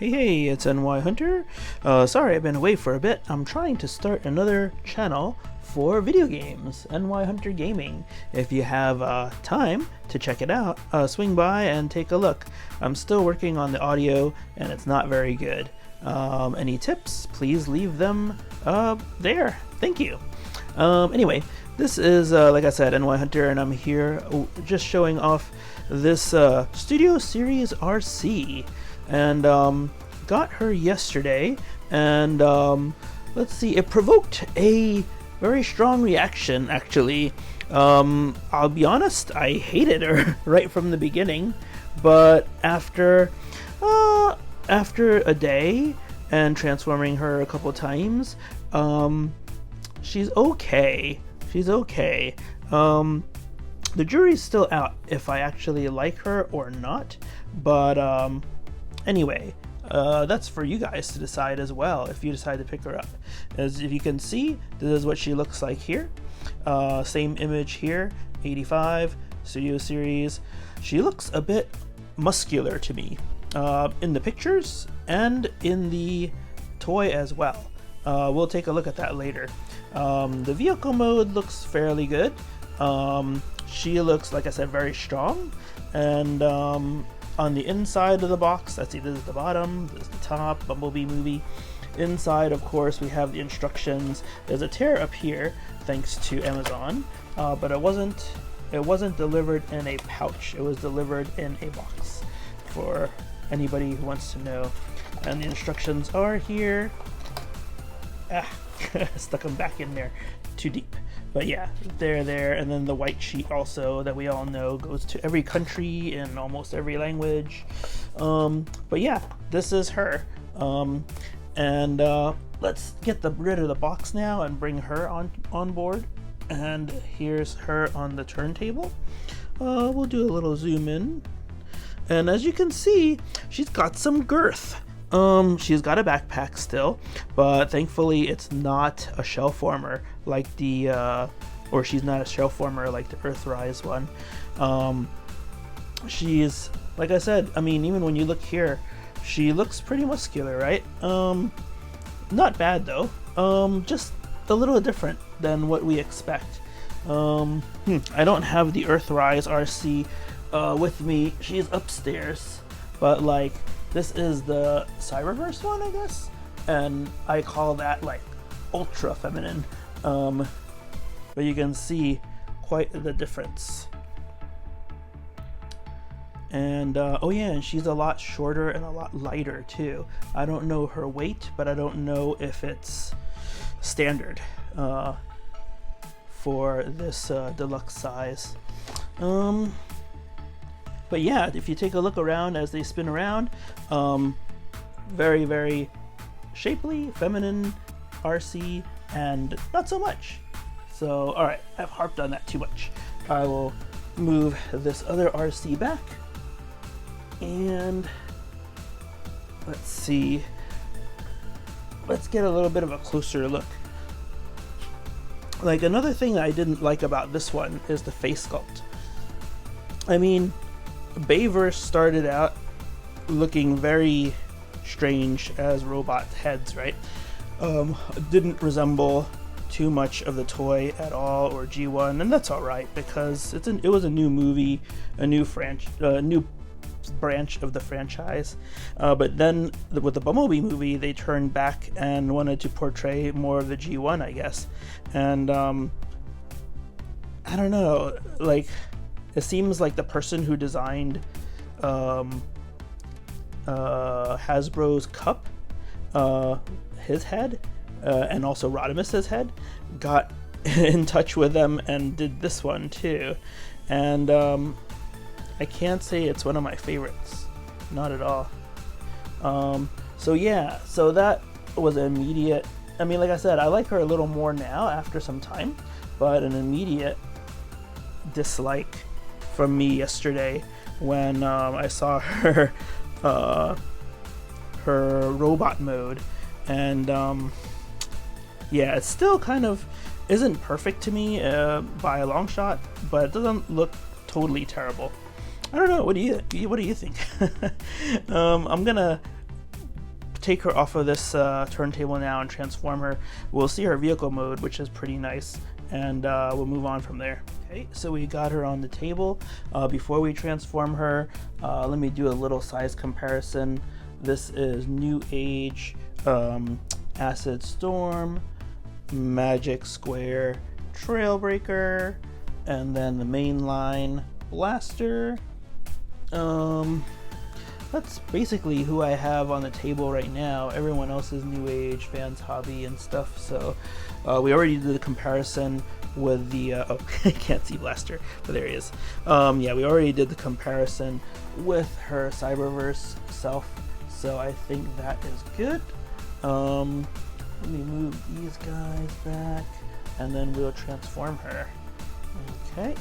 Hey, it's NY Hunter. Sorry I've been away for a bit. I'm trying to start another channel for video games, NY Hunter Gaming. If you have time to check it out, swing by and take a look. I'm still working on the audio and it's not very good. Any tips, please leave them there. Thank you. Anyway, this is, like I said, NY Hunter, and I'm here just showing off this Studio Series Arcee. And got her yesterday, and let's see, it provoked a very strong reaction, actually. I'll be honest, I hated her right from the beginning, but after a day and transforming her a couple times, she's okay. She's okay. The jury's still out if I actually like her or not, but anyway, that's for you guys to decide as well if you decide to pick her up. As if you can see, this is what she looks like here. Same image here, 85, Studio Series. She looks a bit muscular to me in the pictures and in the toy as well. We'll take a look at that later. The vehicle mode looks fairly good. She looks, like I said, very strong, and on the inside of the box, let's see, this is the bottom, this is the top, Bumblebee movie. Inside, of course, we have the instructions. There's a tear up here, thanks to Amazon, but it wasn't delivered in a pouch. It was delivered in a box for anybody who wants to know. And the instructions are here. Stuck them back in there too deep. But yeah, they're there, and then the white sheet also that we all know goes to every country in almost every language. But yeah, this is her. And let's get rid of the box now and bring her on board. And here's her on the turntable. We'll do a little zoom in. And as you can see, she's got some girth. She's got a backpack still, but thankfully it's not a shell former like the, or she's not a shell former like the Earthrise one. She's, like I said, I mean, even when you look here, she looks pretty muscular, right? Not bad though. Just a little different than what we expect. I don't have the Earthrise Arcee with me. She's upstairs, but like, this is the Cyberverse one, I guess, and I call that like ultra feminine. But you can see quite the difference. And oh yeah, and she's a lot shorter and a lot lighter too. I don't know her weight, but I don't know if it's standard for this deluxe size. But yeah, if you take a look around as they spin around, very, very shapely, feminine Arcee, and not so much. So, alright, I've harped on that too much. I will move this other Arcee back, and let's see. Let's get a little bit of a closer look. Like, another thing that I didn't like about this one is the face sculpt. I mean, Bayverse started out looking very strange as robot heads, right? Didn't resemble too much of the toy at all, or G1, and that's all right because it was a new movie, a new branch of the franchise. But then with the Bumblebee movie, they turned back and wanted to portray more of the G1, I guess. And I don't know, like, it seems like the person who designed Hasbro's cup, his head, and also Rodimus's head, got in touch with them and did this one too. And I can't say it's one of my favorites, not at all. So yeah, so that was an immediate, I mean, like I said, I like her a little more now after some time, but an immediate dislike from me yesterday when I saw her her robot mode, and yeah, it still kind of isn't perfect to me by a long shot, but it doesn't look totally terrible. I don't know. What do you think? I'm gonna take her off of this turntable now and transform her, we'll see her vehicle mode, which is pretty nice, and we'll move on from there. Okay, so we got her on the table. Before we transform her, let me do a little size comparison. This is New Age, Acid Storm, Magic Square, Trailbreaker, and then the mainline Blaster. That's basically who I have on the table right now. Everyone else is New Age, Fans Hobby, and stuff. So we already did the comparison with the oh, I can't see Blaster, but there he is. Yeah, we already did the comparison with her Cyberverse self, so I think that is good. Let me move these guys back, and then we'll transform her. Okay.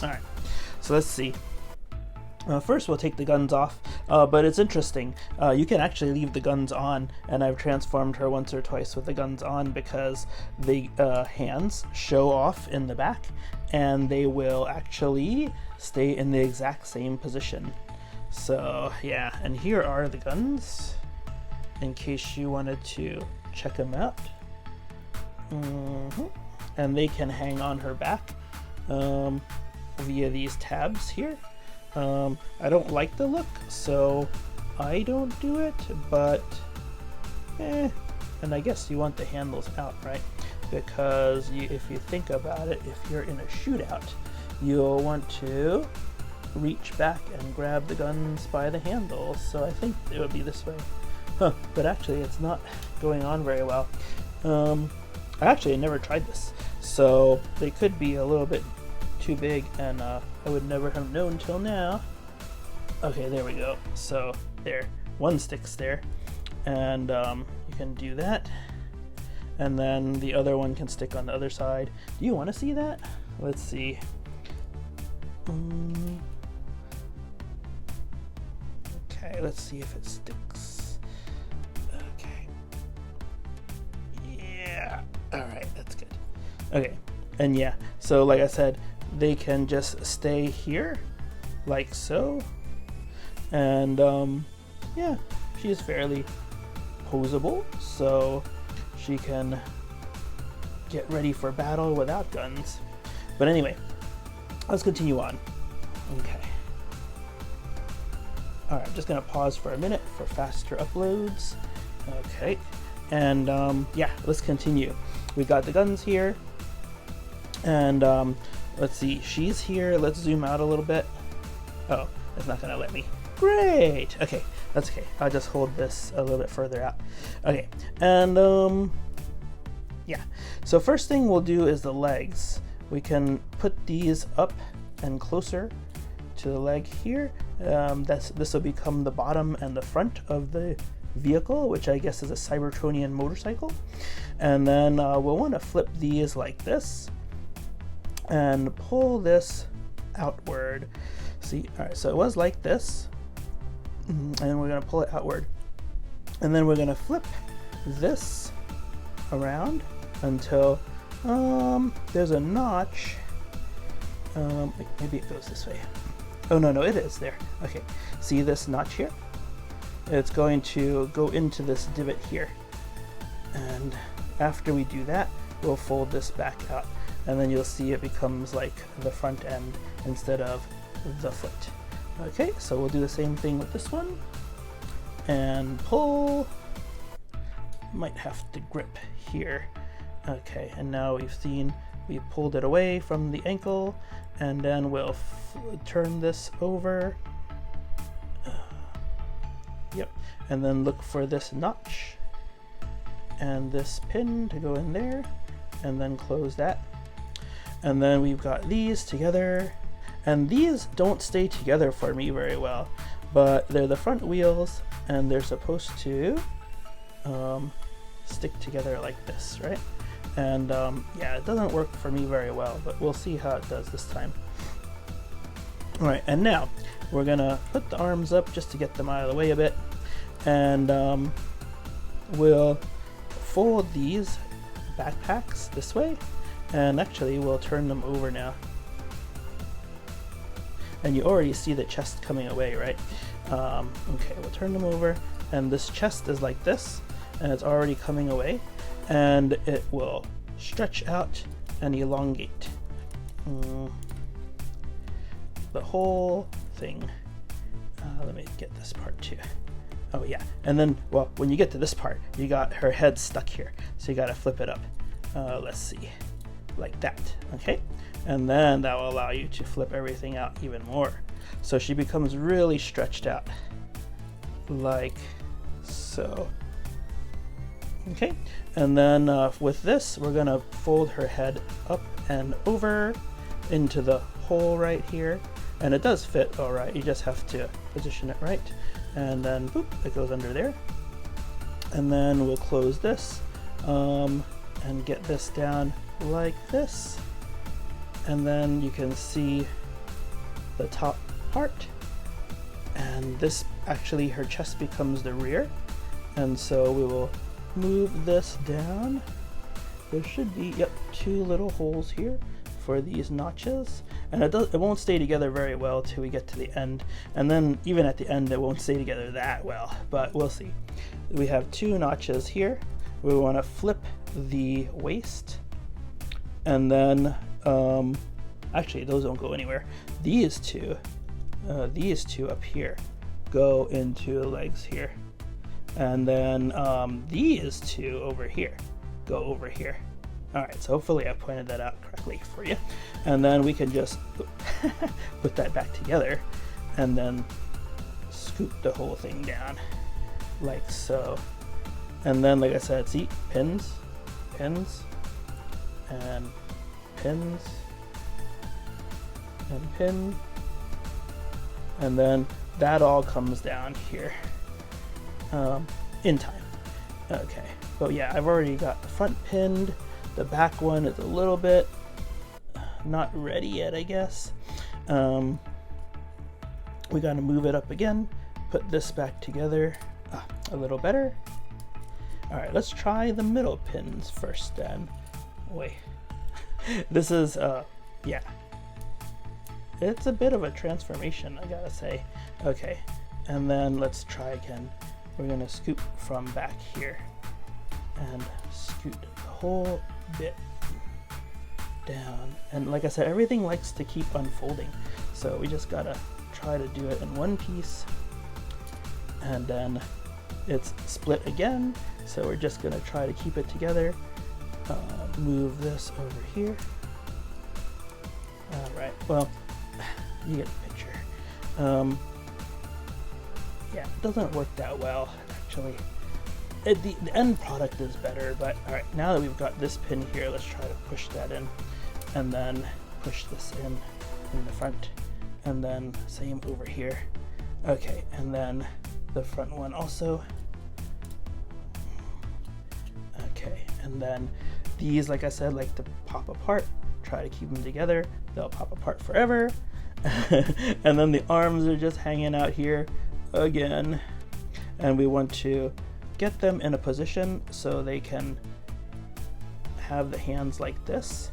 All right. So let's see. First we'll take the guns off, but it's interesting. You can actually leave the guns on, and I've transformed her once or twice with the guns on because the hands show off in the back, and they will actually stay in the exact same position. So yeah, and here are the guns, in case you wanted to check them out. And they can hang on her back via these tabs here. I don't like the look, so I don't do it, but and I guess you want the handles out, right? Because if you think about it, if you're in a shootout, you'll want to reach back and grab the guns by the handles, so I think it would be this way. But actually it's not going on very well. I never tried this, so they could be a little bit too big, and I would never have known till now. Okay, there we go. So there, one sticks there, and you can do that, and then the other one can stick on the other side. Do you want to see that? Let's see. Okay, let's see if it sticks. Okay. Yeah. All right, that's good. Okay, and yeah, so like I said, they can just stay here like so, and yeah, she is fairly posable, so she can get ready for battle without guns. But anyway, let's continue on. Okay. Alright, I'm just gonna pause for a minute for faster uploads. Okay, and yeah, let's continue. We got the guns here, and let's see, she's here. Let's zoom out a little bit. Oh, it's not gonna let me. Great. Okay, that's okay. I'll just hold this a little bit further out. Okay, and yeah. So first thing we'll do is the legs. We can put these up and closer to the leg here. This will become the bottom and the front of the vehicle, which I guess is a Cybertronian motorcycle. And then we'll want to flip these like this, and pull this outward. See, all right, so it was like this, and we're gonna pull it outward, and then we're gonna flip this around until there's a notch. Maybe it goes this way. Oh no, it is there. Okay, see this notch here? It's going to go into this divot here, and after we do that, we'll fold this back out, and then you'll see it becomes like the front end instead of the foot. Okay, so we'll do the same thing with this one, and pull. Might have to grip here. Okay, and now we've seen we pulled it away from the ankle, and then we'll turn this over. Yep, and then look for this notch and this pin to go in there, and then close that. And then we've got these together, and these don't stay together for me very well, but they're the front wheels, and they're supposed to stick together like this, right? And yeah, it doesn't work for me very well, but we'll see how it does this time. All right, and now we're gonna put the arms up just to get them out of the way a bit, and we'll fold these backpacks this way, and actually we'll turn them over now. And you already see the chest coming away, right? Okay, we'll turn them over, and this chest is like this, and it's already coming away, and it will stretch out and elongate the whole thing. Let me get this part too. Oh yeah, and then, well, when you get to this part, you got her head stuck here, so you got to flip it up. Let's see, like that, okay? And then that will allow you to flip everything out even more. So she becomes really stretched out, like so. Okay, and then with this, we're gonna fold her head up and over into the hole right here. And it does fit all right, you just have to position it right. And then, boop, it goes under there. And then we'll close this and get this down like this. And then you can see the top part. And this, actually, her chest becomes the rear. And so we will move this down. There should be, yep, 2 little holes here for these notches, and it won't stay together very well till we get to the end, and then even at the end it won't stay together that well, but we'll see. We have 2 notches here. We want to flip the waist, and then actually those don't go anywhere. These two up here go into the legs here, and then these 2 over here go over here. Alright, so hopefully I pointed that out correctly for you. And then we can just put that back together and then scoop the whole thing down like so. And then, like I said, see, pins, pins, and pins, and pin. And then that all comes down here in time. Okay, but yeah, I've already got the front pinned. The back one is a little bit not ready yet, I guess. We gotta move it up again, put this back together a little better. All right, let's try the middle pins first then. Wait, this is, yeah. It's a bit of a transformation, I gotta say. Okay, and then let's try again. We're gonna scoop from back here and scoot the whole bit down. And like I said, everything likes to keep unfolding, so we just gotta try to do it in one piece, and then it's split again, so we're just gonna try to keep it together. Move this over here. All right, well, you get the picture. Yeah, it doesn't work that well, actually. The end product is better, but all right, now that we've got this pin here, let's try to push that in, and then push this in the front, and then same over here. Okay, and then the front one also. Okay, and then these, like I said, like to pop apart. Try to keep them together. They'll pop apart forever. And then the arms are just hanging out here again, and we want to get them in a position so they can have the hands like this.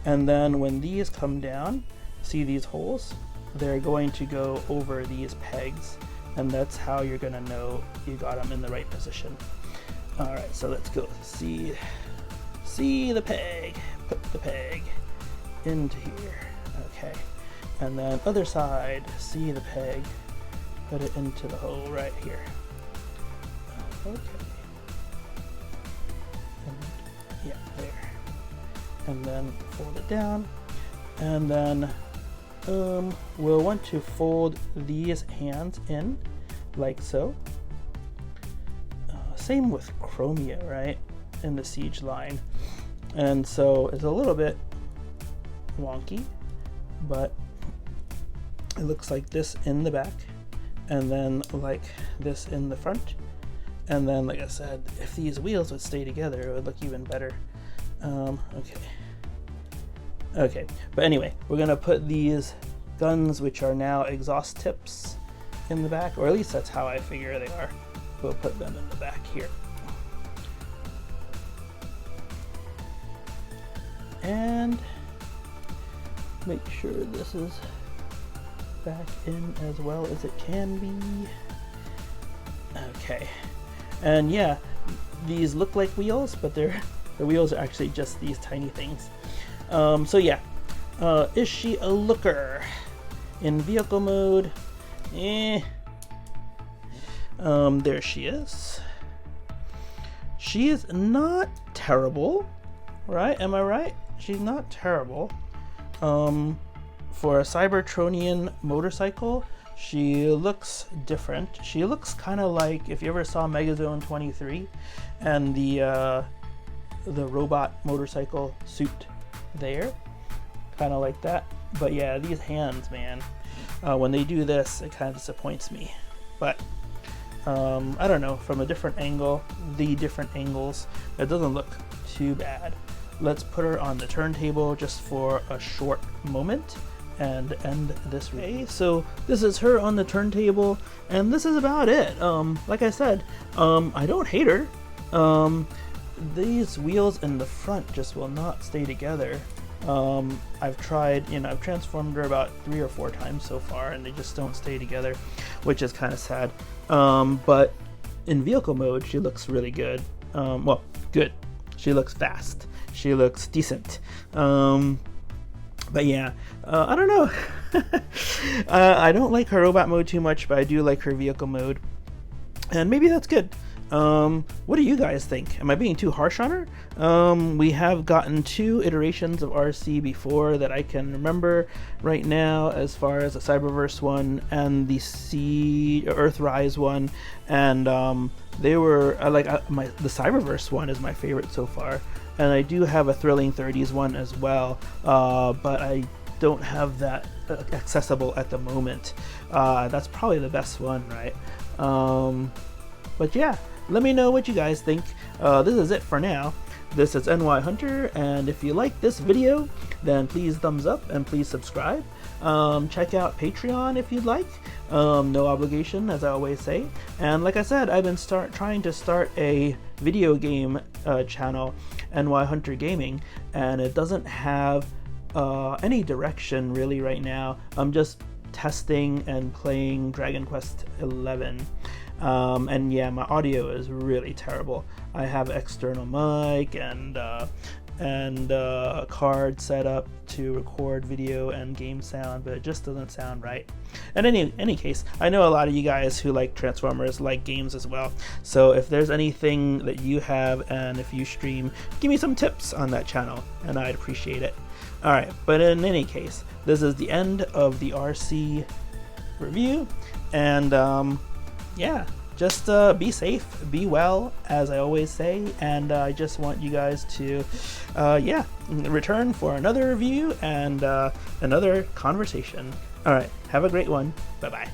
And then when these come down, see these holes? They're going to go over these pegs, and that's how you're gonna know you got them in the right position. All right, so let's go see the peg. Put the peg into here. Okay, and then other side, see the peg. Put it into the hole right here. Okay. And, yeah, there. And then fold it down, and then we'll want to fold these hands in like so. Same with Chromia, right? In the Siege line. And so it's a little bit wonky, but it looks like this in the back, and then like this in the front. And then, like I said, if these wheels would stay together, it would look even better. Okay, but anyway, we're gonna put these guns, which are now exhaust tips, in the back, or at least that's how I figure they are. We'll put them in the back here. And make sure this is back in as well as it can be. okay. And yeah, these look like wheels, but the wheels are actually just these tiny things. So yeah, is she a looker? In vehicle mode, there she is. She is not terrible, right? Am I right? She's not terrible. For a Cybertronian motorcycle, she looks different. She looks kind of like if you ever saw Megazone 23 and the robot motorcycle suit there, kind of like that. But yeah, these hands, man, when they do this, it kind of disappoints me. But I don't know, from a different angle, the different angles, it doesn't look too bad. Let's put her on the turntable just for a short moment and end this review. Okay, so this is her on the turntable, and this is about it. Like I said, I don't hate her. These wheels in the front just will not stay together. I've tried, I've transformed her about 3 or 4 times so far, and they just don't stay together, which is kind of sad. But in vehicle mode, she looks really good. Well, good. She looks fast. She looks decent. But yeah, I don't know. I don't like her robot mode too much, but I do like her vehicle mode. And maybe that's good. What do you guys think? Am I being too harsh on her? We have gotten 2 iterations of Arcee before that I can remember right now, as far as the Cyberverse one and the Earthrise one, and they were the Cyberverse one is my favorite so far, and I do have a Thrilling 30s one as well, but I don't have that accessible at the moment. That's probably the best one, right? But yeah, let me know what you guys think. This is it for now. This is NY Hunter, and if you like this video, then please thumbs up and please subscribe. Check out Patreon if you'd like. No obligation, as I always say. And like I said, I've been trying to start a video game channel, NY Hunter Gaming, and it doesn't have any direction really right now. I'm just testing and playing Dragon Quest XI. And yeah, my audio is really terrible. I have external mic and a card set up to record video and game sound, but it just doesn't sound right. In any case, I know a lot of you guys who like Transformers like games as well, so if there's anything that you have and if you stream, give me some tips on that channel and I'd appreciate it. Alright, but in any case, this is the end of the Arcee review, and yeah, just be safe, be well, as I always say, and I just want you guys to yeah, return for another review and another conversation. Alright, have a great one. Bye bye.